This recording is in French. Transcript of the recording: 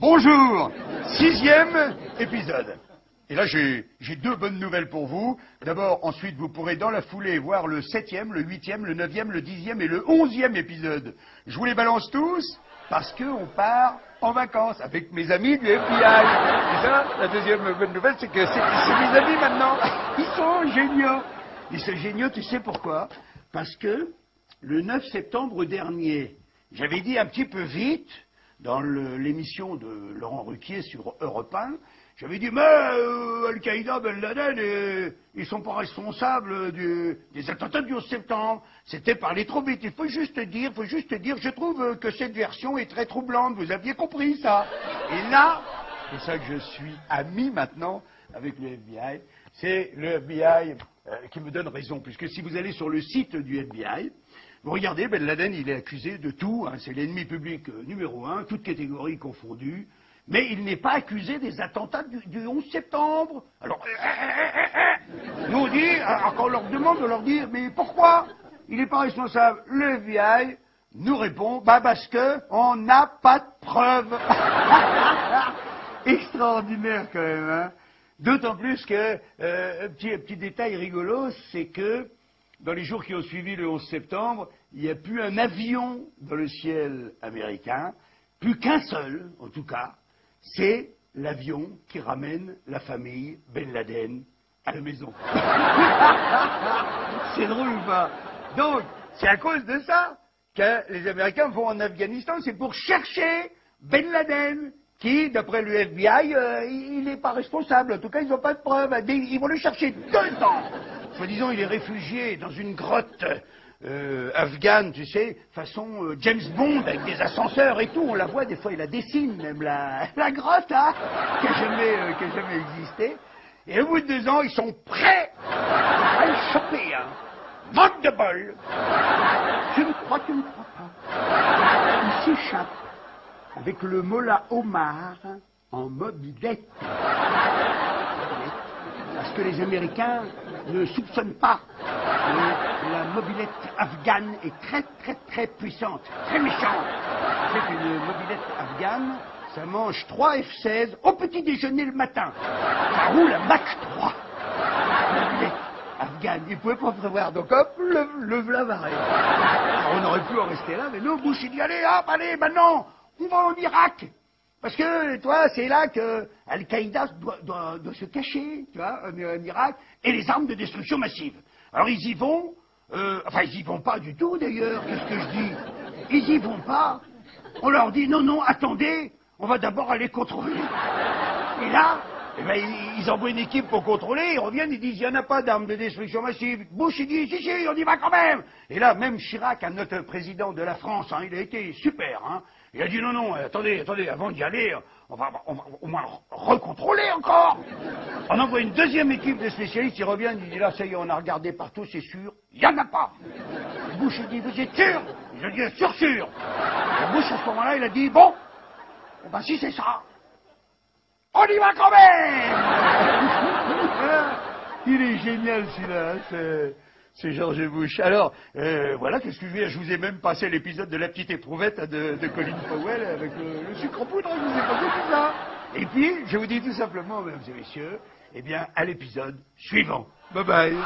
Bonjour, 6e épisode. Et là, j'ai deux bonnes nouvelles pour vous. D'abord, ensuite, vous pourrez dans la foulée voir le 7e, le 8e, le 9e, le 10e et le 11e épisode. Je vous les balance tous parce qu'on part en vacances avec mes amis du FBI. C'est ça, la deuxième bonne nouvelle, c'est que c'est mes amis maintenant. Ils sont géniaux. Ils sont géniaux, tu sais pourquoi? Parce que le 9 septembre dernier, j'avais dit un petit peu vite, dans l'émission de Laurent Ruquier sur Europe 1, j'avais dit, mais Al-Qaïda, Ben Laden, ils sont pas responsables des attentats du 11 septembre. C'était parler trop vite. Il faut juste dire, je trouve que cette version est très troublante. Vous aviez compris ça. Et là, c'est ça que je suis ami maintenant avec le FBI. C'est le FBI qui me donne raison, puisque si vous allez sur le site du FBI, vous regardez, Ben Laden, il est accusé de tout, hein, c'est l'ennemi public numéro 1, toutes catégories confondues, mais il n'est pas accusé des attentats du 11 septembre. Alors, nous on dit, quand on leur demande de leur dire, mais pourquoi il n'est pas responsable? Le FBI nous répond, parce que on n'a pas de preuves. Extraordinaire quand même, hein. D'autant plus que, petit détail rigolo, c'est que dans les jours qui ont suivi le 11 septembre, il n'y a plus un avion dans le ciel américain, plus qu'un seul, en tout cas, c'est l'avion qui ramène la famille Ben Laden à la maison. C'est drôle ou pas? Donc, c'est à cause de ça que les Américains vont en Afghanistan, c'est pour chercher Ben Laden, qui, d'après le FBI, il n'est pas responsable. En tout cas, ils n'ont pas de preuves. Ils vont le chercher 2 ans. Soi-disant, il est réfugié dans une grotte afghane, tu sais, façon James Bond, avec des ascenseurs et tout. On la voit, des fois, il la dessine, même la grotte, hein, qui a jamais existé. Et au bout de 2 ans, ils sont prêts à le choper, hein. Manque de bol. Tu me crois pas. Il s'échappe avec le Mollah Omar en mobilette. Parce que les Américains ne soupçonnent pas que la mobilette afghane est très puissante, très méchante. C'est une mobilette afghane, ça mange 3 F-16 au petit déjeuner le matin. Ça roule à Mach 3. Mobilette afghane, ils ne pouvaient pas prévoir, donc hop, le v'là varé. On aurait pu en rester là, mais nous, Bush, il dit, allez, maintenant, on va en Irak. Parce que, toi, c'est là que Al-Qaïda doit se cacher, tu vois, en Irak, et les armes de destruction massive. Alors ils y vont, ils y vont pas du tout d'ailleurs, qu'est-ce que je dis? Ils y vont pas. On leur dit, non, attendez, on va d'abord aller contrôler. Et là, ils envoient une équipe pour contrôler, ils reviennent, ils disent, il n'y en a pas d'armes de destruction massive. Bush, il dit, si, on y va quand même. Et là, même Chirac, notre président de la France, hein, il a été super, hein. Il a dit non, attendez, avant d'y aller, on va au moins recontrôler encore. On envoie une deuxième équipe de spécialistes, ils reviennent, ils disent là, ça y est, on a regardé partout, c'est sûr, il n'y en a pas. Et Bush, il dit, vous êtes sûr? Je dis, sûr. Et Bush, à ce moment-là, il a dit, bon, si c'est ça, on y va quand même. Il est génial celui-là, c'est George Bush. Alors, voilà, qu'est-ce que je veux dire? Je vous ai même passé l'épisode de la petite éprouvette de Colin Powell avec le sucre en poudre, je vous ai passé tout ça. Et puis, je vous dis tout simplement, mesdames et messieurs, à l'épisode suivant. Bye bye.